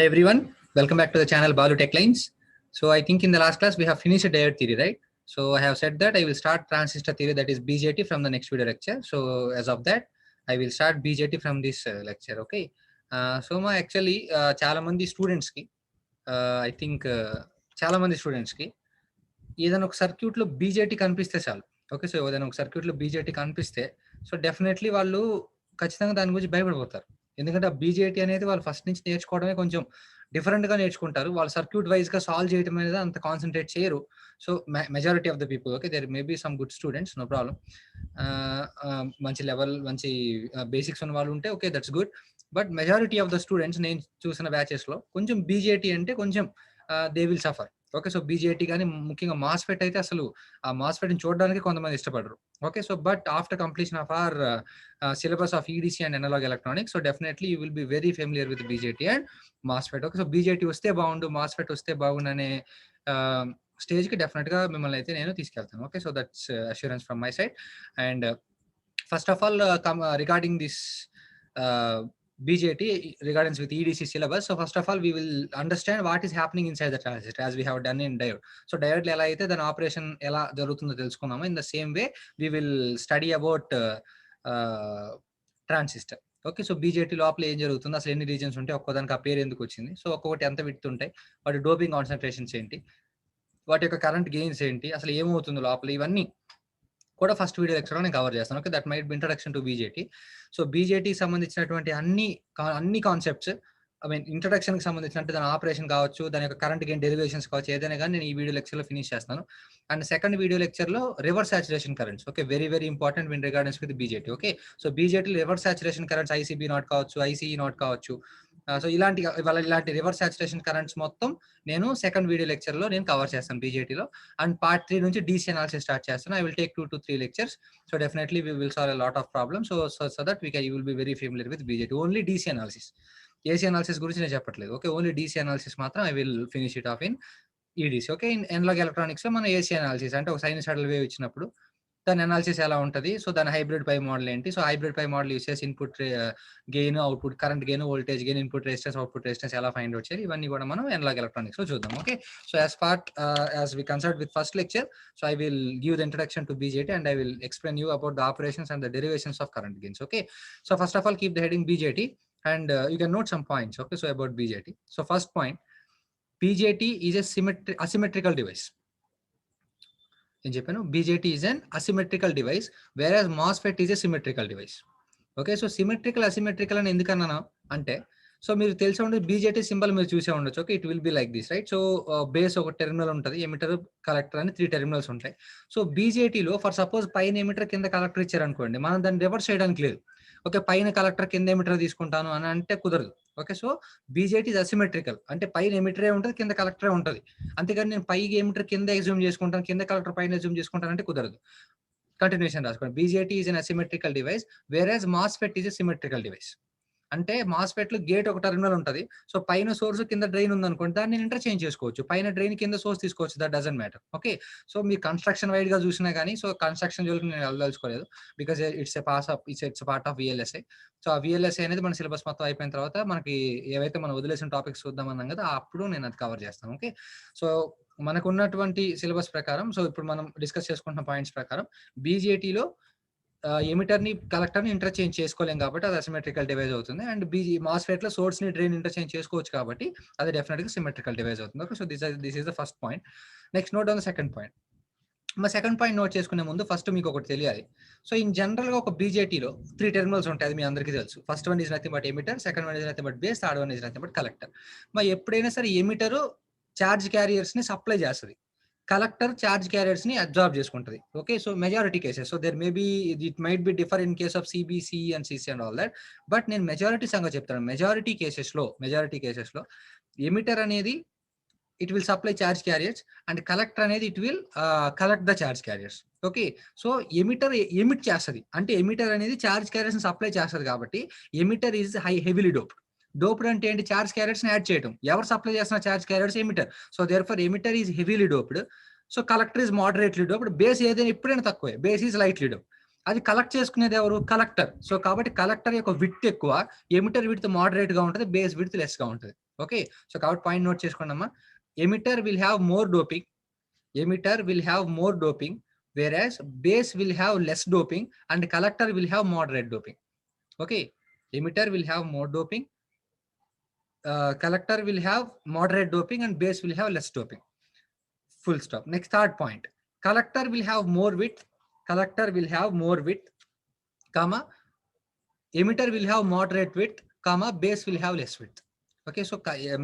Hello everyone, welcome back to the channel Balu Tech Lines. So I think in the last class we have finished diode theory, right? So I have said that I will start transistor theory, that is BJT, from the next video lecture. So as of that, I will start BJT from this lecture, okay? Actually చాలా మంది students కి I think చాలా మంది students కి ఏదైనా ఒక circuit లో BJT కనిపిస్తే చాలు, ఓకే. సో ఏదైనా ఒక సర్క్యూట్ లో బీజేటీ కనిపిస్తే సో డెఫినెట్లీ వాళ్ళు ఖచ్చితంగా దాని గురించి భయపడిపోతారు. ఎందుకంటే ఆ బీజేటీ అనేది వాళ్ళు ఫస్ట్ నుంచి నేర్చుకోవడమే కొంచెం డిఫరెంట్ గా నేర్చుకుంటారు. వాళ్ళు సర్క్యూట్ వైజ్ గా సాల్వ్ చేయడం అనేది అంత కాన్సన్ట్రేట్ చేయరు. So majority of the people, okay, there may be some good students, no problem. మంచి లెవెల్, మంచి బేసిక్స్ ఉన్న వాళ్ళు ఉంటే okay, that's good. But majority of the students నేను చూసిన బ్యాచెస్ లో కొంచెం బీజేటీ అంటే కొంచెం they will suffer, okay. So BJT కానీ ముఖ్యంగా మాస్ఫెట్ అయితే అసలు ఆ మాస్ఫెట్ ని చూడడానికి కొంతమంది ఇష్టపడరు, okay. So but after completion of our syllabus of EDC and analog electronics, so definitely you will be very familiar with BJT and MOSFET, okay. So BJT వస్తే బాగుండు, మాస్ఫెట్ వస్తే బాగుండు అనే స్టేజ్ కి డెఫినెట్ గా మిమ్మల్ని అయితే నేను తీసుకెళ్తాను, okay. So that's assurance from my side. And first of all regarding this BJT regarding with EDC syllabus. So first of all, we will understand what is happening inside the transistor as we have done in diode. So diode ela aithe then operation ela jarugutundo telusukunnamo. In the same way, we will study about transistor. Okay. So BJT లోపల ఏం జరుగుతుంది, అసలు ఎన్ని reasons ఉంటాయి, ఒక్కోదానికి ఆ పేరు ఎందుకు వచ్చింది, సో ఒక్కొక్కటి ఎంత విడ్త్ ఉంటాయి, వాటి డోపింగ్ కాన్సన్ట్రేషన్స్ ఏంటి, వాటి యొక్క కరెంట్ గెయిన్స్ ఏంటి, అసలు ఏమవుతుంది లోపల, ఇవన్నీ కూడా ఫస్ట్ వీడియో లెక్చర్ లో నేను కవర్ చేస్తాను, okay. That might be introduction to BJT. So బీజేటీకి సంబంధించినటువంటి అన్ని కాన్సెప్ట్స్, ఐ మీన్ ఇంట్రడక్షన్ కి సంబంధించినట్టు దాని ఆపరేషన్ కావచ్చు, దాని యొక్క కరెంట్ గెయిన్ డెరివేషన్స్ కావచ్చు, ఏదైనా కానీ నేను ఈ వీడియో లెక్చర్ లో ఫినిష్ చేస్తాను. అండ్ సెకండ్ వీడియో లెక్చర్ లో reverse saturation currents, okay, very very important in regards with BJT, okay. So BJT reverse saturation currents ICB naught కావచ్చు, ఐసీఈ నాట్ కావచ్చు, సో ఇలాంటి రివర్స్ సాచురేషన్ కరెంట్స్ మొత్తం నేను second video lecture లో నేను cover చేస్తాను బీజేటీలో. And part 3 నుంచి DC analysis start చేస్తాను. I will take 2 to 3 lectures. So definitely we will solve a lot of problems. So that you will be very familiar with BJT. Only DC analysis, AC analysis గురించి నేను చెప్పట్లేదు, okay. Only DC analysis మాత్రం I will finish it off in EDC, okay. In analog electronics లో మన AC analysis అంటే ఒక సైనూసాయిడల్ wave ఇచ్చినప్పుడు దాని అనాలిసిస్ ఎలా ఉంటుంది, సో దాని హైబ్రిడ్ పై మోడల్ ఏంటి, సో హైబ్రిడ్ పై మోడల్ యూస్ చేసి input gain, output current gain, voltage gain, input resistance, output resistance ఎలా ఫైండ్ అవుట్ చేయాలి, ఇవన్నీ కూడా మనం అనలాగ్ ఎలక్ట్రానిక్స్ లో చూద్దాం, okay. So as we concerned with first lecture, so I will give the introduction to BJT and I will explain you about the operations and the derivations of current gains, okay. So first of all, keep the heading BJT and you can note some points, okay. So about BJT, so first point, BJT is a asymmetrical device. నేను చెప్పాను BJT is an asymmetrical device, where MOSFET is a symmetrical device, okay. So symmetrical asymmetrical అని ఎందుకన్నాను అంటే, so మీరు తెలిసే ఉండదు BJT symbol మీరు చూసే ఉండొచ్చు, okay. It will be like this, right. So base ఒక టెర్మినల్ ఉంటుంది, ఎమిటర్ కలెక్టర్ అని 3 టెర్మినల్స్ ఉంటాయి. సో బీజేటీలో ఫర్ సపోజ్ పైన ఎమిటర్ కింద కలెక్టర్ ఇచ్చారు అనుకోండి, మనం దాన్ని రివర్స్ చేయడానికి లేదు, ఓకే. పైన కలెక్టర్ కింద ఎమిటర్ తీసుకుంటాను అని అంటే కుదరదు, ఓకే. సో బీజేటీ అసిమెట్రికల్ అంటే పైన ఎమిటరే ఉంటుంది, కింద కలెక్టరే ఉంటుంది. అంతేగాని నేను పైకి ఎమిటర్ కింద ఎగ్జూమ్ చేసుకుంటాను, కింద కలెక్టర్ పైన ఎగ్జూమ్ చేసుకుంటాను అంటే కుదరదు. కంటిన్యూషన్ రాసుకోండి. BJT is an asymmetrical device, where MOSFET is a symmetrical device. అంటే మాస్ఫెట్ లో గేట్ ఒక టెర్మినల్ ఉంటుంది, సో పైన సోర్స్ కింద డ్రైన్ ఉంది అనుకోండి, దాన్ని ఇంటర్చేంజ్ చేసుకోవచ్చు, పైన డ్రైన్ కింద సోర్స్ తీసుకోవచ్చు, that doesn't matter, okay. So మీరు కన్స్ట్రక్షన్ వైడ్ గా చూసినా కానీ, సో కన్స్ట్రక్షన్ జోలికి నేను వెళ్ళదలుచుకోలేదు, because it's part of VLSI. So ఆ విఎల్ఎస్ఐ అనేది మన సిలబస్ మొత్తం అయిపోయిన తర్వాత మనకి ఏవైతే మనం వదిలేసిన టాపిక్స్ చూద్దామన్నాం కదా, అప్పుడు నేను అది కవర్ చేస్తాను, ఓకే. సో మనకు ఉన్నటువంటి సిలబస్ ప్రకారం, సో ఇప్పుడు మనం డిస్కస్ చేసుకుంటున్న పాయింట్స్ ప్రకారం బీజేటీలో ఎమిటర్ ని కలెక్టర్ ని ఇంటర్చేంజ్ చేసుకోలేం కాబట్టి అది అసిమెట్రికల్ డివైస్ అవుతుంది. అండ్ మాస్ఫెట్ లో సోర్స్ ని డ్రైన్ ఇంటర్చేంజ్ చేసుకోవచ్చు కాబట్టి అది డెఫినెట్ గా సిమెట్రికల్ డివైస్ అవుతుంది, okay. So this is the first point. Next note on the second point. మా సెకండ్ పాయింట్ నోట్ చేసుకునే ముందు ఫస్ట్ మీకు ఒకటి తెలియాలి. సో ఇన్ జనరల్ గా ఒక బీజేటీలో 3 టెర్మినల్స్ ఉంటాయి, అది మీ అందరికీ తెలుసు. First one is nothing but emitter, second one is nothing but base, third one is nothing but collector. మరి ఎప్పుడైనా సరే ఎమిటర్ చార్జ్ క్యారియర్స్ ని సప్లై చేస్తుంది, కలెక్టర్ చార్జ్ క్యారియర్స్ ని అబ్జార్బ్ చేసుకుంటది, okay. So majority cases, so there may be it might be differ in case of CBC and CC and all that, but నేను majority సంగతి చెప్తాను. Majority cases లో emitter అనేది it will supply charge carriers and collector అనేది it will collect the charge carriers, okay. So emitter emit చేస్తుంది, అంటే emitter అనేది charge carriers ని సప్లై చేస్తుంది కాబట్టి ఎమిటర్ ఈజ్ హెవీలీ డోప్డ్ అంటే ఏంటి, చార్జ్ క్యారియర్స్ ని యాడ్ చేయడం. ఎవరు సప్లై చేస్తున్న charge carriers, emitter. So therefore emitter is heavily doped, so collector is moderately doped. Base ఏదైనా ఎప్పుడైనా తక్కువే, బేస్ ఈజ్ లైట్లీ డోప్డ్. అది కలెక్ట్ చేసుకునేది ఎవరు, కలెక్టర్. సో కాబట్టి కలెక్టర్ యొక్క విడ్త్ ఎక్కువ, ఎమిటర్ విడ్త్ మోడరేట్ గా ఉంటుంది, బేస్ విడ్త్ లెస్ గా ఉంటుంది, ఓకే, సో కాబట్టి పాయింట్ నోట్ చేసుకోండి అమ్మా. Emitter will have more doping, whereas base will have less doping and collector will have moderate doping. Okay, emitter will have more doping, collector will have moderate doping, and base will have less doping. Full stop. Next, third point, collector will have more width, comma, emitter will have moderate width, comma, base will have less width. Okay, so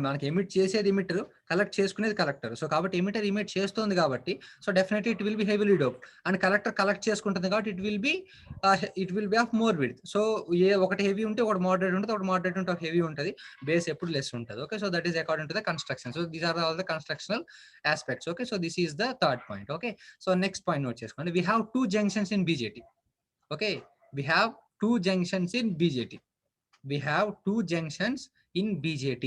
మనకి emit చేసేది emitter, collect చేసుకునేది collector. So కాబట్టి emitter emit చేస్తుంది కాబట్టి so definitely it will B heavily dope, and collector collect చేసుకుంటుంది కాబట్టి it will B of more width. So ఒకటి heavy ఉంటే ఒకటి మోడరేట్ ఉంటుంది, ఒకటి మోడరేట్ ఉంటే ఒక హెవీ ఉంటుంది, బేస్ ఎప్పుడు లెస్ ఉంటుంది. Okay, so that is according to the construction. So these are all the constructional aspects. Okay, so this is the third point. Okay, so next point note చేసుకోండి. We have 2 junctions in BJT. Okay, we have 2 junctions in BJT.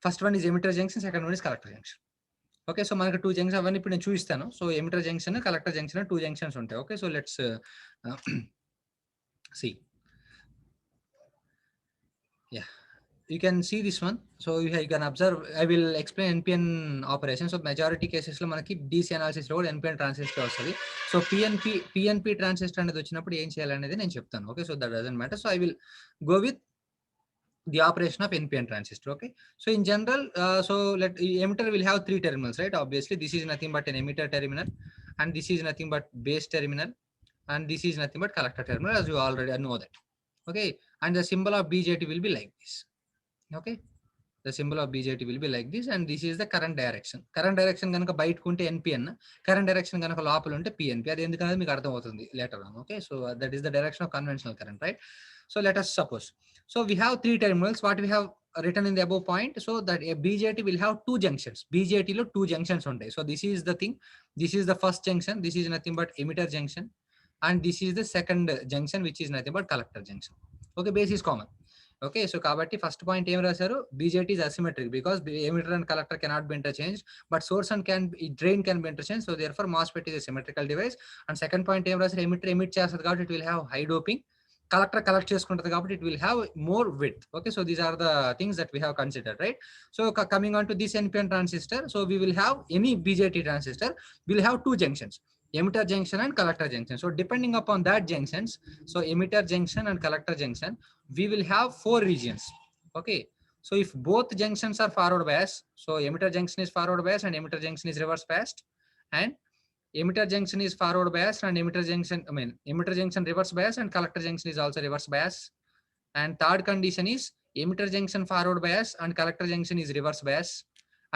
First one is emitter junction, second one is collector junction. Okay, so మనకు 2 junctions అవన్నీ ఇప్పుడు నేను చూపిస్తాను. So emitter junction, collector junction 2 junctions ఉంటాయి. Okay, so let's see. Yeah, you can see this one. So you can observe, I will explain NPN operation. So majority cases లో మనకి DC analysis లో కూడా NPN transistor వస్తుంది. So PNP transistor అనేది వచ్చినప్పుడు ఏం చేయాలనేది నేను చెప్తాను. Okay, so that doesn't matter. So I will go with the operation of NPN transistor. Okay, so in general, so emitter will have 3 terminals, right? Obviously this is nothing but an emitter terminal, and this is nothing but base terminal, and this is nothing but collector terminal, as you already know that. Okay, and the symbol of BJT will be like this. Okay, the symbol of BJT will be like this, and this is the current direction. Current direction ganaka బయటకు ఉంటే NPN, current direction ganaka లోపల ఉంటే PNP. అది ఎందుకనేది మీకు అర్థమవుతుంది later on. Okay, so that is the direction of conventional current, right? So let us suppose, so we have 3 terminals, what we have written in the above point. So that a BJT will have 2 junctions. BJT lo 2 junctions ఉంటాయి. So this is the thing, this is the first junction, this is nothing but emitter junction, and this is the second junction, which is nothing but collector junction. Okay, base is common. Okay, so kabatti first point em rasaru, BJT is asymmetric because emitter and collector cannot be interchanged, but source and drain can be interchanged. So therefore MOSFET is a symmetrical device. And second point em rasaru, emitter emit chestadi kabatti it will have high doping, collector collect చేసుకుంటది కాబట్టి it will have more width. Okay, so these are the things that we have considered, right? So coming on to this NPN transistor, so we will have any BJT transistor will have 2 junctions, emitter junction and collector junction. So depending upon that junctions, so emitter junction and collector junction, we will have 4 regions. Okay, so if both junctions are forward bias, so emitter junction is forward bias and emitter junction is reverse biased, and emitter junction is forward bias and emitter junction reverse bias, and collector junction is also reverse bias. And third condition is emitter junction forward bias and collector junction is reverse bias.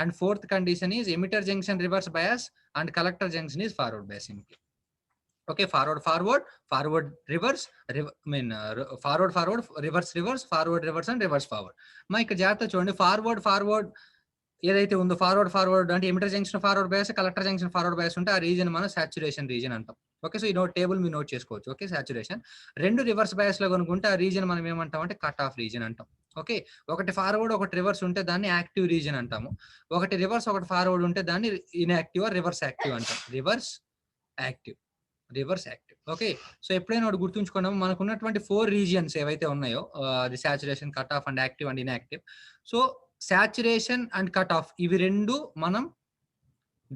And fourth condition is emitter junction reverse bias and collector junction is forward bias simply. Okay, forward reverse, forward reverse, forward reverse and reverse forward. మా ఇక్కడ జాగ్రత్త చూడండి, forward ఏదైతే ఉందో forward అంటే emitter junction forward bias, collector junction forward bias ఉంటే ఆ reason మనం సాచురేషన్ రీజన్ అంటాం. ఓకే, సో ఈ టేబుల్ మీరు నోట్ చేసుకోవచ్చు. Okay, saturation. 2 రివర్స్ బయాస్ లో కనుకుంటే ఆ రీజన్ మనం ఏమంటాం అంటే కట్ ఆఫ్ రీజన్ అంటాం. ఓకే, ఒకటి ఫార్వర్డ్ ఒకటి రివర్స్ ఉంటే దాన్ని యాక్టివ్ రీజన్ అంటాము. ఒకటి రివర్స్ ఒకటి ఫార్వర్డ్ ఉంటే దాన్ని ఇన్యాక్టివ్ రివర్స్ యాక్టివ్ అంటాం. Reverse active. ఓకే, సో ఎప్పుడైనా ఒకటి గుర్తుంచుకున్నాము, మనకు ఉన్నటువంటి 4 రీజియన్స్ ఏవైతే ఉన్నాయో, అది saturation, cut off and active and inactive. So saturation and cut off ఇవి 2 మనం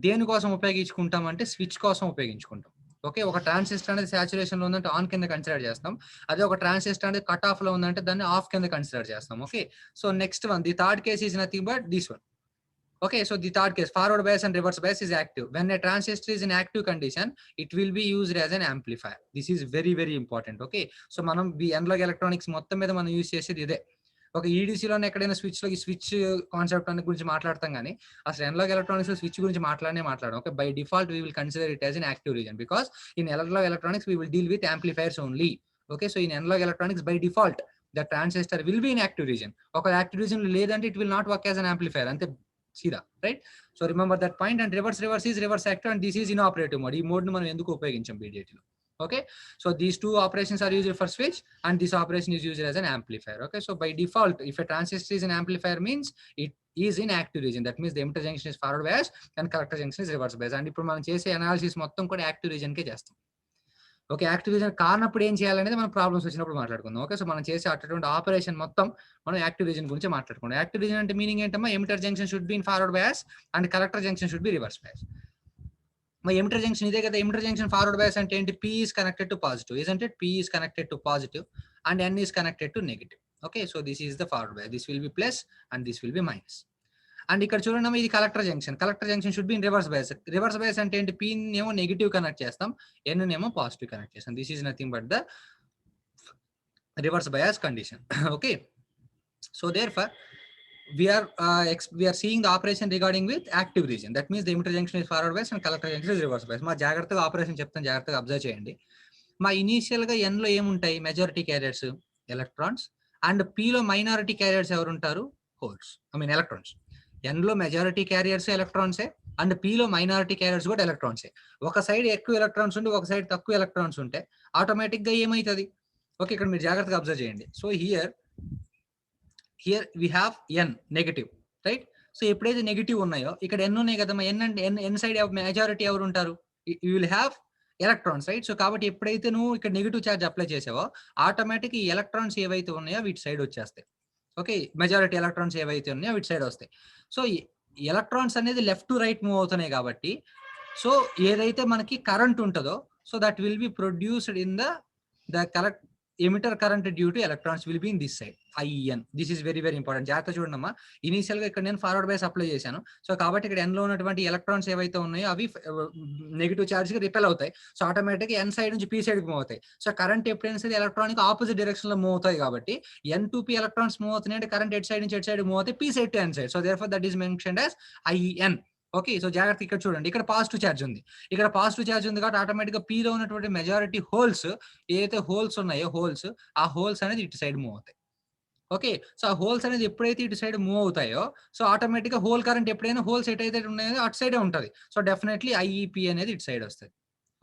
దేనికోసం ఉపయోగించుకుంటాం అంటే స్విచ్ కోసం ఉపయోగించుకుంటాం. ఓకే, ఒక ట్రాన్సిస్టర్ అనేది సాచురేషన్ లో ఉందంటే ఆన్ కింద కన్సిడర్ చేస్తాం, అదే ఒక ట్రాన్సిస్టర్ అనేది కట్ ఆఫ్ లో ఉందంటే దాన్ని ఆఫ్ కింద కన్సిడర్ చేస్తాం. Okay, so next one, the third case is nothing but this one. Okay, so the third case, forward bias and reverse bias is active. When a transistor is in active condition, it will be used as an amplifier. This is very very important. Okay, so మనం analogue electronics మొత్తం మీద మనం use చేసేది ఇదే. ఒక ఈడీసీలోనే ఎక్కడైనా switch లో ఈ స్విచ్ కాన్సెప్ట్ అనే గురించి మాట్లాడతాం, కానీ అసలు అనలాగ్ ఎలక్ట్రానిక్స్ లో స్విచ్ గురించి మాట్లాడడం. Okay, by default we will consider it as an active region because in analog electronics we will deal with amplifiers only. Okay, so in analog electronics by default the transistor will be in active region. ఒక active reason లేదంటే it will not work as an amplifier. అంతే సీదా, right? So remember that point. And reverse is reverse active and this is inoperative mode. ఈ mode ను మనం ఎందుకు ఉపయోగించాం బీజేటీలో? Okay, so these 2 operations are used for switch and this operation is used as an amplifier. Okay, so by default if a transistor is an amplifier means it is in active region. That means the emitter junction is forward bias and collector junction is reverse bias. And ఇప్పుడు మనం చేసే analysis మొత్తం కూడా active reason కే చేస్తాం. Okay, active reason కానప్పుడు ఏం చేయాలనేది మనం ప్రాబ్లమ్స్ వచ్చినప్పుడు మాట్లాడుకుందాం. ఓకే, సో మనం చేసే అటువంటి ఆపరేషన్ మొత్తం మనం యాక్టివ్ రీజన్ గురించి మాట్లాడుకుందాం. యాక్టివ్ రీజన్ అంటే మీనింగ్ ఏంటమ్మా, emitter junction should be in forward bias and collector junction should be reverse bias. మరి ఎమిటర్ జంక్షన్ ఇదే కదా, ఎమిటర్ జంక్షన్ ఫార్వర్డ్ బయాస్ అంటే ఏంటి, P is connected to positive, isn't it? P is connected to positive and N is connected to negative. Okay, so this is the forward bias. This will be plus and this will be minus. And ఇక్కడ చూడండి ఇది collector junction. Collector junction should be in reverse bias. Reverse bias అంటే ఏంటి, P నేమో negative connect చేస్తాం, N నేమో positive connect చేస్తాం. This is nothing but the reverse bias condition. Okay, so therefore we are seeing the operation regarding with active region. That means the emitter junction is forward bias and collector junction is reverse bias. మా జాగ్రత్తగా operation చెప్తాను, జాగ్రత్తగా observe చేయండి. మా initial గా N లో ఏముంటాయి, majority carriers electrons, and P లో మైనారిటీ క్యారియర్స్ ఎవరు ఉంటారు, హోల్స్, ఎలక్ట్రాన్స్. N లో మెజారిటీ క్యారియర్స్ ఎలక్ట్రాన్సే అండ్ P లో మైనారిటీ క్యారియర్స్ కూడా ఎలక్ట్రాన్సే. ఒక సైడ్ ఎక్కువ ఎలక్ట్రాన్స్ ఉంటే ఒక సైడ్ తక్కువ ఎలక్ట్రాన్స్ ఉంటే ఆటోమేటిక్ గా ఏమవుతుంది. ఓకే, ఇక్కడ మీరు జాగ్రత్తగా అబ్జర్వ్ చేయండి. So here we have N negative, right? So ఎప్పుడైతే నెగటివ్ ఉన్నాయో ఇక్కడ N ఉన్నాయి కదమ్మా, N అంటే N సైడ్ మెజారిటీ ఎవరు ఉంటారు, you will have electrons, right? So కాబట్టి ఎప్పుడైతే నువ్వు ఇక్కడ నెగిటివ్ ఛార్జ్ అప్లై చేసావో ఆటోమేటిక్ ఈ ఎలక్ట్రాన్స్ ఏవైతే ఉన్నాయో వీటి సైడ్ వచ్చేస్తాయి. ఓకే, మెజారిటీ ఎలక్ట్రాన్స్ ఏవైతే ఉన్నాయో వీటి సైడ్ వస్తాయి. సో ఎలక్ట్రాన్స్ అనేది లెఫ్ట్ టు రైట్ మూవ్ అవుతున్నాయి కాబట్టి సో ఏదైతే మనకి కరెంట్ ఉంటుందో so that will be produced in the correct emitter current due to electrons will be in this side, IN. This is very very important. జాగ్రత్త చూడండి అమ్మా, initial గా ఇక్కడ నేను ఫార్వర్డ్ బయాస్ అప్లై చేశాను. సో కాబట్టి ఇక్కడ N లో ఉన్నటువంటి ఎలక్ట్రాన్స్ ఏవైతే ఉన్నాయో అవి నెగిటివ్ చార్జ్ కి రిపెల్ అవుతాయి. సో ఆటోమేటిక్ N సైడ్ నుంచి P సైడ్ కి మూవ్ అవుతాయి. సో కరెంట్ ఎప్పుడైనా సరే ఎలక్ట్రానిక్ ఆపోజిట్ డైరెక్షన్ లో మూవ్ అవుతాయి కాబట్టి N to P electrons move అవుతున్నాయి అంటే కరెంట్ ఎట్ సైడ్ నుంచి ఎట్ సైడ్ మూవ్ అవుతాయి, P side to N side. So therefore that is mentioned as IN. Okay, so జాగ్రత్త ఇక్కడ చూడండి, ఇక్కడ పాజిటివ్ ఛార్జ్ ఉంది, ఇక్కడ పాజిటివ్ ఛార్జ్ ఉంది కాబట్టి ఆటోమేటిక్ గా P లో ఉన్నటువంటి మెజారిటీ హోల్స్ ఏదైతే హోల్స్ ఉన్నాయో హోల్స్, ఆ హోల్స్ అనేది ఇటు సైడ్ మూవ్ అవుతాయి. ఓకే, సో ఆ హోల్స్ అనేది ఎప్పుడైతే ఇటు సైడ్ మూవ్ అవుతాయో సో ఆటోమేటిక్ గా హోల్ కరెంట్ ఎప్పుడైనా హోల్స్ ఎటైతే ఉన్నాయో అటు సైడే ఉంటుంది. సో డెఫినెట్లీ IEP అనేది ఇటు సైడ్ వస్తుంది.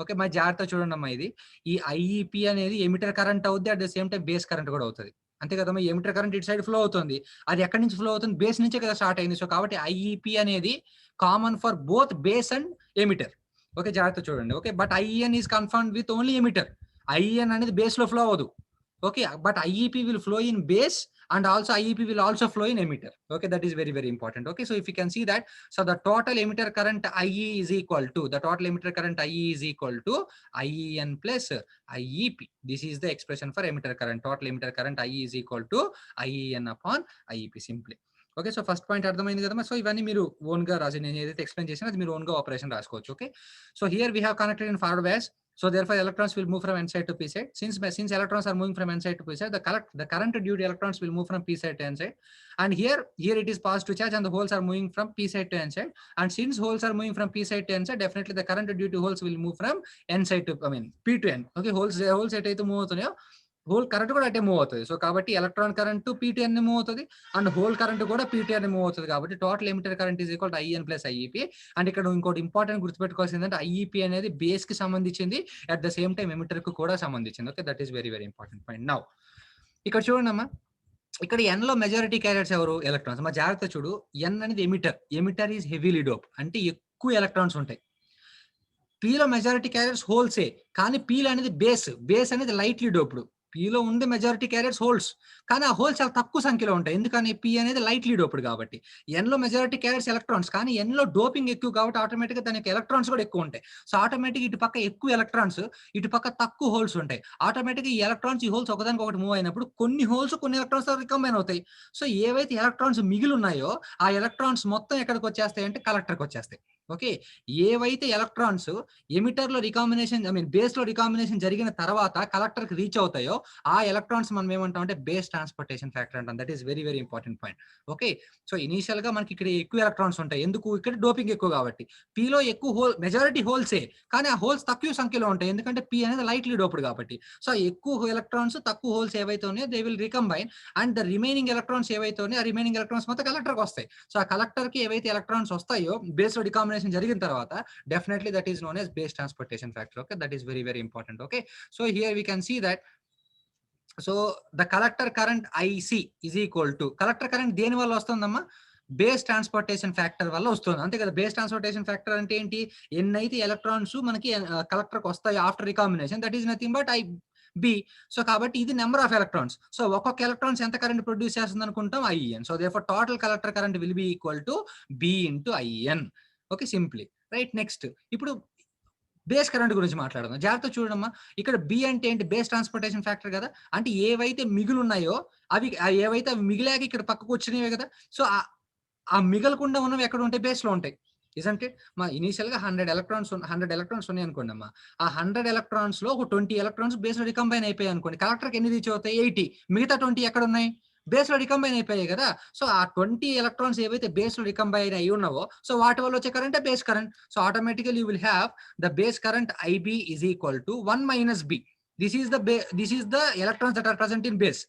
ఓకే, మరి జాగ్రత్త చూడండి అమ్మా, ఇది ఈ IEP అనేది ఎమిటర్ కరెంట్ అవుద్ది, at the same time base current కూడా అవుతుంది. అంతే కదమ్మా, ఎమిటర్ కరెంట్ ఇటు సైడ్ ఫ్లో అవుతుంది, అది ఎక్కడి నుంచి ఫ్లో అవుతుంది, బేస్ నుంచే కదా స్టార్ట్ అయింది. సో కాబట్టి IEP అనేది common for both base and emitter. Okay, జాగ్రత్త చూడండి. Okay, but IEN is confirmed with only emitter. IEN అనేది బేస్ లో ఫ్లో అవ్వదు. Okay, but IEP will flow in base and also IEP will also flow in emitter. Okay, that is very very important. Okay, so if you can see that, so the total emitter current IE is equal to the total emitter current IE is equal to IEN plus IEP. This is the expression for emitter current. Total emitter current IE is equal to IEN upon IEP simply. Okay, so first point అర్థమైంది కదమ్మా. So ఇవన్నీ మీరు own గా రాసి, నేను ఏదైతే explain చేసినా అది మీరు ఓన్ గా ఆపరేషన్ రాసుకోవచ్చు. Okay, so here we have connected in forward bias. So therefore electrons will move from N side to P side. Since electrons are moving from N side to P side, the current due to electrons will move from P side to N side. And here it is positive charge and the holes are moving from P side to N side. And since holes are moving from P side to N side, definitely the current due to holes will move from N side to P to N. Okay, holes ఎటైతే move అవుతున్నాయో hole current కూడా అటే move అవుతుంది. సో కాబట్టి electron current P to N move అవుతుంది and hole current కూడా P to N move అవుతుంది. కాబట్టి total emitter current is equal to IN plus IEP. అండ్ ఇక్కడ ఇంకోటి ఇంపార్టెంట్ గుర్తుపెట్టుకోవాల్సింది అంటే IEP అనేది బేస్ కి సంబంధించింది, at the same time emitter కు కూడా సంబంధించింది. Okay, that is very very important point. Now ఇక్కడ చూడండి అమ్మా, ఇక్కడ N లో మెజారిటీ క్యారియర్స్ ఎవరు, ఎలక్ట్రాన్స్. మా జాగ్రత్త చూడు, N అనేది ఎమిటర్ ఈజ్ హెవీలీ డోప్ అంటే ఎక్కువ ఎలక్ట్రాన్స్ ఉంటాయి. P లో మెజారిటీ క్యారియర్స్ హోల్సే కానీ P లో అనేది బేస్ అనేది లైట్లీ డోప్డ్. P లో ఉండే మెజారిటీ క్యారియర్స్ హోల్స్ కానీ ఆ హోల్స్ చాలా తక్కువ సంఖ్యలో ఉంటాయి, ఎందుకని P అనేది లైట్లీ డోప్డ్ కాబట్టి. N లో మెజారిటీ క్యారియర్స్ ఎలక్ట్రాన్స్ కానీ N లో డోపింగ్ ఎక్కువ కాబట్టి ఆటోమేటిక్ గా దానికి ఎలక్ట్రాన్స్ కూడా ఎక్కువ ఉంటాయి. సో ఆటోమేటిక్ ఇటు పక్క ఎక్కువ ఎలక్ట్రాన్స్, ఇటు పక్క తక్కువ హోల్స్ ఉంటాయి. ఆటోమేటిక్ ఈ ఎలక్ట్రాన్స్ ఈ హోల్స్ ఒకదానికి ఒకటి మూవ్ అయినప్పుడు కొన్ని హోల్స్ కొన్ని ఎలక్ట్రాన్స్ రికంబైన్ అవుతాయి. సో ఏవైతే ఎలక్ట్రాన్స్ మిగిలి ఉన్నాయో ఆ ఎలక్ట్రాన్స్ మొత్తం ఎక్కడికి వచ్చేస్తాయి అంటే కలెక్టర్కి వచ్చేస్తాయి. ఓకే, ఏవైతే ఎలక్ట్రాన్స్ ఎమిటర్ లో రికాంబినేషన్ బేస్ లో రికాంబినేషన్ జరిగిన తర్వాత కలెక్టర్ కి రీచ్ అవుతాయో ఆ ఎలక్ట్రాన్స్ మనం ఏమంటాం అంటే బేస్ ట్రాన్స్పోర్టేషన్ ఫ్యాక్టర్ అంటాం. That is very very important point. Okay, so initial గా మనకి ఇక్కడ ఎక్కువ ఎలక్ట్రాన్స్ ఉంటాయి, ఎందుకు, ఇక్కడ డోపింగ్ ఎక్కువ కాబట్టి. P లో ఎక్కువ మెజారిటీ హోల్సే కానీ ఆ హోల్స్ తక్కువ సంఖ్యలో ఉంటాయి, ఎందుకంటే P అనేది లైట్లీ డోప్డ్ కాబట్టి. సో ఎక్కువ ఎలక్ట్రాన్స్ తక్కువ హోల్స్ ఏవైతే ఉన్నాయో they will రికంబైన్ and the remaining electrons ఏవైతే ఉన్నాయో ఆ రిమైనింగ్ ఎలక్ట్రాన్స్ మొత్తం కలెక్టర్కి వస్తాయి. సో ఆ కలెక్టర్ కి ఏవైతే ఎలక్ట్రాన్స్ వస్తాయో బేస్ లో రికాంబినేషన్ జరిగిన తర్వాత definitely that is known as base transportation factor. Okay, that is very very important. Okay, so here we can see that, so the collector current IC is equal to collector current దేని వల్ల వస్తుందమ్మా, base transportation factor వల్ల వస్తుంది, అంతే కదా. Base transportation factor అంటే ఏంటి, ఎన్నైతే ఎలక్ట్రాన్స్ మనకి కలెక్టర్కి వస్తాయి after recombination, that is nothing but I B. So కాబట్టి ఇది నెంబర్ ఆఫ్ ఎలక్ట్రాన్స్. సో ఒక్కొక్క ఎలక్ట్రాన్స్ ఎంత కరెంట్ ప్రొడ్యూస్ చేస్తుంది అనుకుంటాం, IN. So therefore total collector current will be equal to B into IN. Okay, simply right. Next ఇప్పుడు base current గురించి మాట్లాడదాం. జాగ్రత్త చూడమ్మా, ఇక్కడ బి అంటే ఏంటి, బేస్ ట్రాన్స్పోర్టేషన్ ఫ్యాక్టర్ కదా. అంటే ఏవైతే మిగులు ఉన్నాయో అవి ఏవైతే అవి మిగిలాక ఇక్కడ పక్కకు వచ్చినవే కదా. సో ఆ మిగలకుండా ఉన్నవి ఎక్కడ ఉంటాయి, బేస్ లో ఉంటాయి. ఇజంటే మా ఇనీషియల్ గా 100 ఎలక్ట్రాన్స్ ఉన్నాయి అనుకోండి అమ్మా. ఆ 100 ఎలక్ట్రాన్స్ లో ఒక 20 ఎలక్ట్రాన్స్ బేస్ లో రికంబైన్ అయిపోయాయి అనుకోండి. కలెక్టర్కి ఎన్ని రీచ్ అవుతాయి, 80. మిగతా 20 ఎక్కడ ఉన్నాయి, బేస్ లో రికంబైన్ అయిపోయాయి కదా. సో ఆ 20 ఎలక్ట్రాన్స్ ఏవైతే బేస్ లో రికంబైన్ అయి ఉన్నావో, సో వాటి వల్ల వచ్చే current base current. So automatically you will have the base current IB is equal to 1 minus b. This is the electrons that are present in base.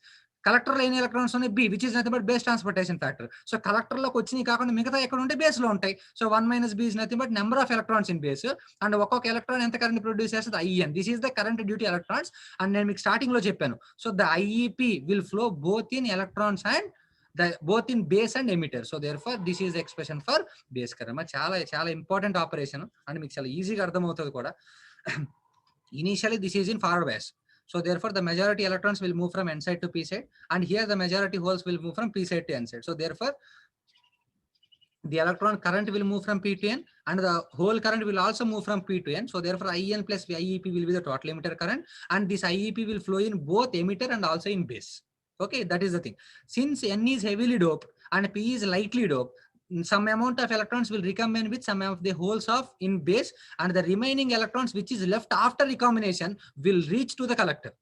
Collector లో ఎన్ని ఎలక్ట్రాన్స్ ఉన్నాయి, B, which is nothing but base transportation factor. So collector లోకి వచ్చినాయి కాకుండా మిగతా ఎక్కడ ఉంటే base లో ఉంటాయి. So 1 minus b is nothing but number of electrons in base. And ఒక్కొక్క ఎలక్ట్రాన్ ఎంత కరెంట్ ప్రొడ్యూస్ చేస్తుంది, IN. This is the current due to electrons. And నేను మీకు స్టార్టింగ్ లో చెప్పాను, so the IEP will flow both in electrons and both in base and emitter. So therefore this is the expression for base current. చాలా చాలా important operation and మీకు చాలా ఈజీగా అర్థమవుతుంది కూడా. Initially this is in forward bias. So therefore the majority electrons will move from n side to p side, and here the majority holes will move from p side to n side. So therefore the electron current will move from p to n, and the whole current will also move from p to n. So therefore IN plus IEP will be the total emitter current, and this IEP will flow in both emitter and also in base. Okay, that is the thing. Since n is heavily doped and p is lightly doped, some amount of electrons will recombine with some of the holes of in base, and the remaining electrons which is left after recombination will reach to the collector.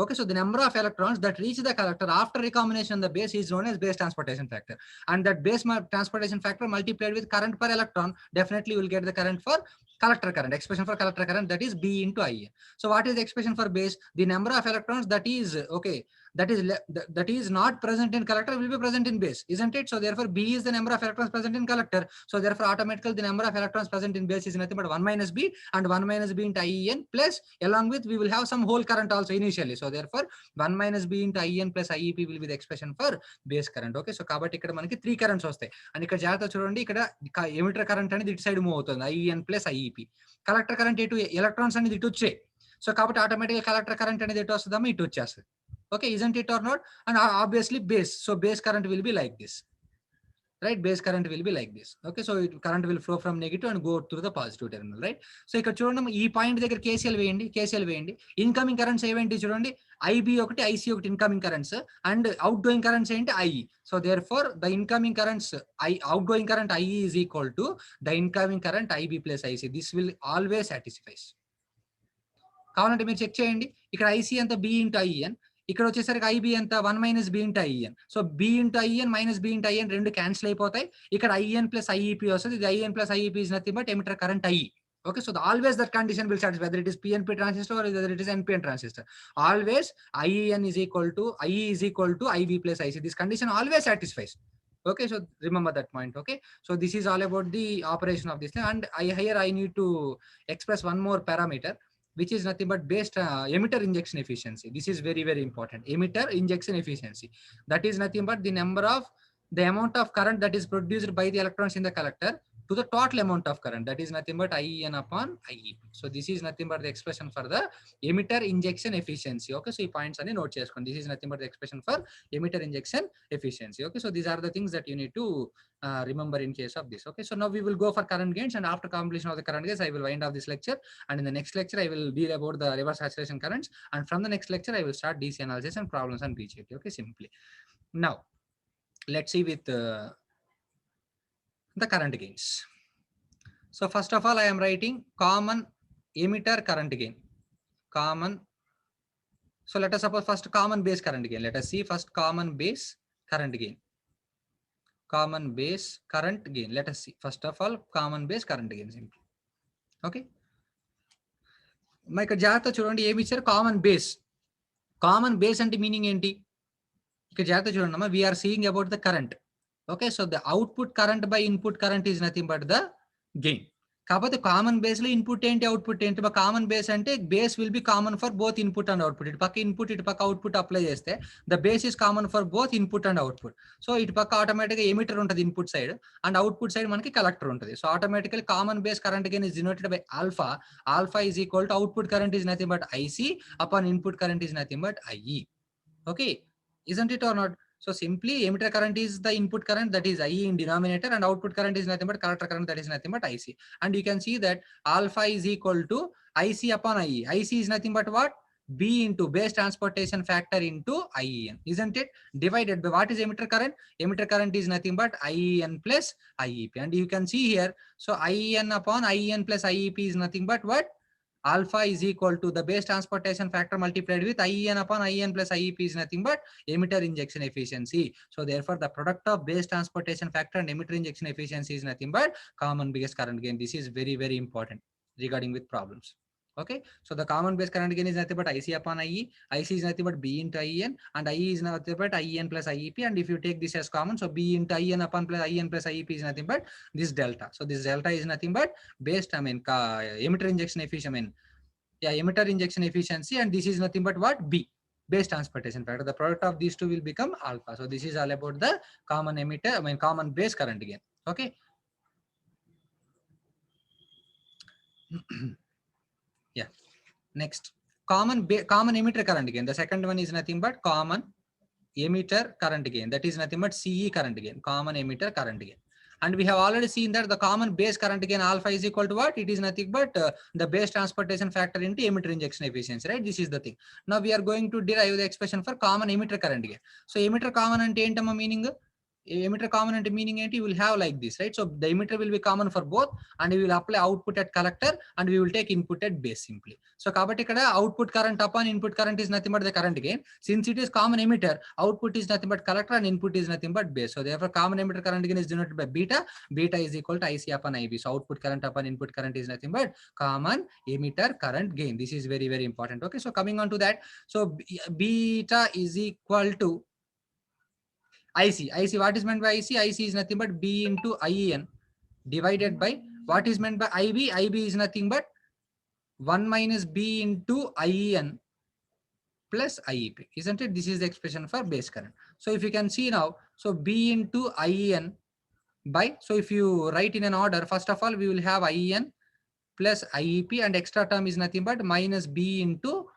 Okay, so the number of electrons that reach the collector after recombination in the base is known as base transportation factor, and that base transportation factor multiplied with current per electron definitely will get the current for collector current, expression for collector current, that is B into IN. So what is the expression for base? The number of electrons that is okay, that is not present in collector will be present in base, isn't it? So therefore B is the number of electrons present in collector. So therefore automatically the number of electrons present in base is nothing but 1 minus B, and 1 minus B into IN, plus along with we will have some whole current also initially. So therefore 1 minus B into IN plus IEP will be the expression for base current. Okay, so కాబట్టి ఇక్కడ మనకి 3 currents వస్తాయి. And ఇక్కడ జాగ్రత్త చూడండి, ఇక్కడ emitter current అనేది ఇటు సైడ్ మూవ్ అవుతుంది, IN plus IEP. Collector current ఇటు ఎలక్ట్రాన్స్ అనేది ఇటు వచ్చాయి. సో కాబట్టి ఆటోమేటిక్గా కలెక్టర్ కరెంట్ అనేది ఎటు వస్తుందమ్మా, ఇటు వచ్చేస్తుంది. Okay, isn't it or not? And obviously base, so base current will be like this, right? Base current will be like this. Okay, so current will flow from negative and go through the positive terminal, right? So ఇక్కడ చూడండి, ఈ point దగ్గర KCL వేయండి. Incoming currents ఏవేంటి చూడండి, IB ఒకటి, IC ఒకటి incoming currents, and outgoing currents ఏంటి, IE. So therefore the incoming currents outgoing current IE is equal to the incoming current IB plus IC. This will always satisfies. కావాలంటే మీరు check చేయండి, ఇక్కడ IC ఎంత, B into IN. ఇక్కడ వచ్చేసరికి IB ఎంత, 1 minus B into IN. So B into IN minus B into IN రెండు cancel అయిపోతాయి. ఇక్కడ IN plus IEP వస్తుంది. ఇది IN plus IEP is nothing but emitter current IE. Okay, so always that condition will satisfy, whether it is PNP transistor or whether it is NPN transistor. Always IEN is equal to IE is equal to IB plus IC. This condition always satisfies. Okay, so remember that point. Okay, so this is all about the operation of this thing. And here I need to express one more parameter, which is nothing but based emitter injection efficiency. This is very, very important. Emitter injection efficiency. That is nothing but the amount of current that is produced by the electrons in the collector to the total amount of current. That is nothing but IEN upon IEP. So this is nothing but the expression for the emitter injection efficiency. Okay, so ఈ points అన్ని note చేసుకోండి. This is nothing but the expression for emitter injection efficiency. Okay, so these are the things that you need to remember in case of this. Okay, so now we will go for current gains, and after completion of the current gains I will wind up this lecture, and in the next lecture I will deal about the reverse saturation currents, and from the next lecture I will start DC analysis and problems on BJT. Okay, simply. Now let's see with the current gains. So first of all I am writing common emitter current gain, common. So let us suppose first common base current gain. Let us see first common base current gain. Common base current gain. Let us see first of all common base current gain simply. Okay, ఇక్కడ జాగ్రత్త చూడండి, ఏమి ఇచ్చారు, common base. Common base అంటే meaning ఏంటి, ఇక్కడ జాగ్రత్త చూడండి అమ్మా, we are seeing about the current. Okay, so the output current by input current is nothing but the gain. కాకపోతే కామన్ బేస్ లో ఇన్పుట్ ఏంటి అవుట్పుట్ ఏంటి? కామన్ బేస్ అంటే base will be common for both input and output. ఇటు పక్క input ఇటు పక్క output apply చేస్తే the base is common for both input and output. So ఇటు పక్క ఆటోమేటిక్ గా ఎమిటర్ ఉంటుంది input side and output side మనకి కలెక్టర్ ఉంటుంది. So automatically common base current gain is denoted by alpha. Alpha is equal to output current is nothing but IC upon input current is nothing but IE. Okay, isn't it or not? So simply emitter current is the input current, that is IE in denominator, and output current is nothing but collector current, that is nothing but IC. And you can see that alpha is equal to IC upon IE. IC is nothing but what? B into base transportation factor into IEN, isn't it? Divided by what is emitter current? Emitter current is nothing but IEN plus IEP. And you can see here, so IEN upon IEN plus IEP is nothing but what? Alpha is equal to the base transportation factor multiplied with IEN upon IEN plus IEP is nothing but emitter injection efficiency. So therefore the product of base transportation factor and emitter injection efficiency is nothing but common base current gain. This is very, very important regarding with problems. Okay, so the common base current gain is nothing but IC upon IE. IC is nothing but B into IEN, and IE is nothing but IEN plus IEP. And if you take this as common, so B into IEN upon plus IEN plus IEP is nothing but this delta. So this delta is nothing but based, emitter injection efficiency, emitter injection efficiency, and this is nothing but what? B, base transportation factor. The product of these two will become alpha. So this is all about the common emitter, common base current again. Okay. Yeah. Next, common emitter current again. The second one is nothing but common emitter current again. That is nothing but CE current again. Common emitter current again. And we have already seen that the common base current again alpha is equal to what? It is nothing but the base transportation factor into emitter injection efficiency, right? This is the thing. Now we are going to derive the expression for common emitter current again. So emitter common ante entama meaning? Emitter common ante meaning enti? You will have like this, right? So the emitter will be common for both, and we will apply output at collector, and we will take input at base simply. So kabatti ikkada output current upon input current is nothing but the current gain. Since it is common emitter, output is nothing but collector and input is nothing but base. So therefore common emitter current gain is denoted by beta. Beta is equal to IC upon IB. So output current upon input current is nothing but common emitter current gain. This is very, very important. Okay, so coming on to that, so beta is equal to IC. IC, what is meant by IC? IC is nothing but B into IEN divided by what is meant by IB? IB is nothing but 1 minus B into IEN plus IEP, isn't it? This is the expression for base current. So if you can see now, so B into IEN by, so if you write in an order, first of all, we will have IEN plus IEP, and extra term is nothing but minus B into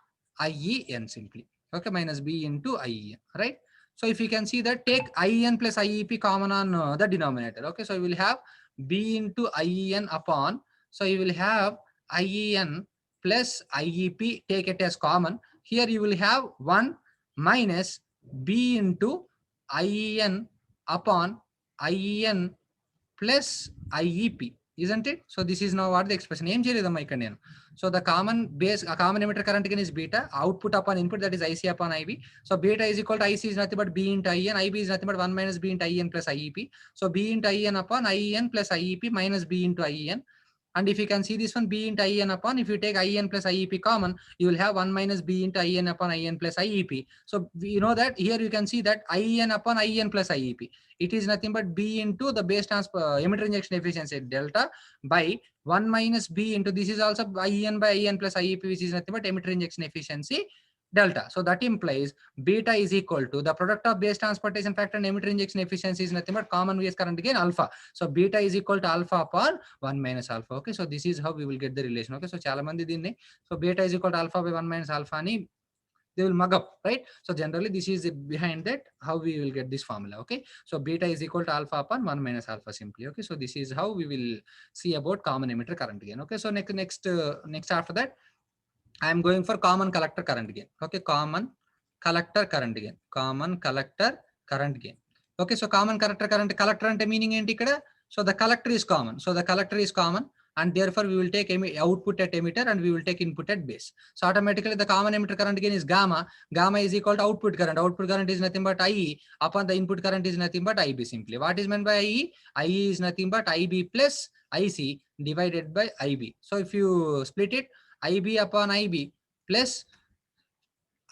IEN simply. Okay, minus B into IEN, right? So if you can see that, take IEN plus IEP common on the denominator. Okay, so you will have B into IEN upon, so you will have IEN plus IEP, take it as common. Here you will have 1 minus B into IEN upon IEN plus IEP, isn't it? So this is now what the expression. So the common base, common emitter current again is beta, output upon input, that is IC upon IB. So beta is equal to IC is nothing but B into IN, IB is nothing but 1 minus B into IN plus IEP. So B into IN upon IN plus IEP minus B into IN. And if you can see this one, B into IN upon, if you take IN plus IEP common, you will have 1 minus B into IN upon IN plus IEP. So you know that here you can see that IN upon IN plus IEP. It is nothing but B into the base emitter injection efficiency delta by 1 minus B into, this is also IN by IN plus IEP, which is nothing but emitter injection efficiency delta. So that implies beta is equal to the product of base transportation factor and emitter injection efficiency is nothing but common base current again alpha. So beta is equal to alpha upon 1 minus alpha. Okay, so this is how we will get the relation. Okay, so chala mandi dinni, so beta is equal to alpha by 1 minus alpha ani they will mug up, right? So generally this is behind that how we will get this formula. Okay, so beta is equal to alpha upon 1 minus alpha simply. Okay, so this is how we will see about common emitter current again. Okay, so next after that, I am going for common collector current again. Okay, common collector current again. Common collector current gain. Okay, so common collector ante meaning enti ikkada? So the collector is common. So the collector is common, and therefore we will take output at emitter and we will take input at base. So automatically the common emitter current gain is gamma. Gamma is equal to output current. Output current is nothing but IE upon the input current is nothing but IB simply. What is meant by IE? IE is nothing but IB plus IC divided by IB. So if you split it, IB upon IB plus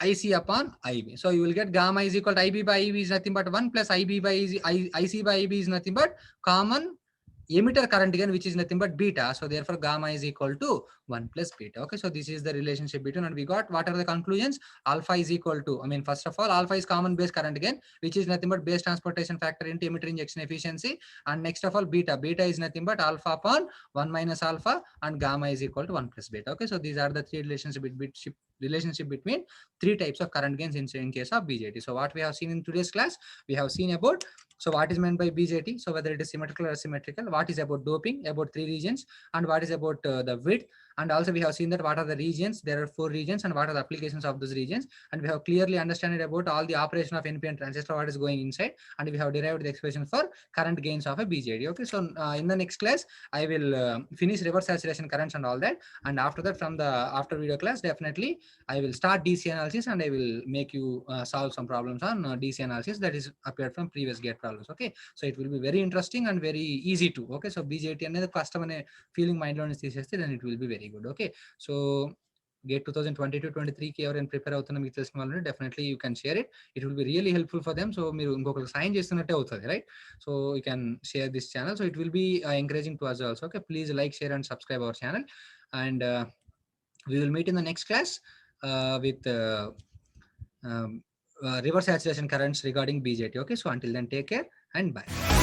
IC upon IB. So you will get gamma is equal to IB by IB is nothing but 1 plus IB by IC by IB is nothing but common emitter current gain, which is nothing but beta. So therefore gamma is equal to 1 plus beta. Okay, so this is the relationship between, and we got what are the conclusions? Alpha is equal to, I mean, first of all, alpha is common base current gain, which is nothing but base transportation factor into emitter injection efficiency. And next of all, beta is nothing but alpha upon 1 minus alpha, and gamma is equal to 1 plus beta. Okay, so these are the three relationship between three types of current gains in case of BJT. So what we have seen in today's class, we have seen about, so what is meant by BJT, so whether it is symmetrical or asymmetrical, what is about doping, about three regions, and what is about the width. And also we have seen that what are the regions, there are 4 regions, and what are the applications of those regions. And we have clearly understood about all the operation of NPN transistor, what is going inside, and we have derived the expression for current gains of a BJT. Okay, so in the next class, I will finish reverse saturation currents and all that. And after that, from the after video class, definitely I will start DC analysis, and I will make you solve some problems on DC analysis that is appeared from previous gate problems. Okay, so it will be very interesting and very easy to. Okay, so BJT and the customer feeling mind lo then it will be very good. Okay, so GATE 2022-23కి ఎవరైనా prepare అవుతున్నా మీకు తెలిసిన వాళ్ళని definitely you can share it. It will be really helpful for them. So మీరు ఇంకొకరికి సాయం చేస్తున్నట్టే అవుతుంది, right? So you can share this channel. So it will be encouraging to us also. Okay, please like, share and subscribe our channel. And we will meet in the next class with reverse saturation currents regarding BJT. Okay, so until then, take care and bye.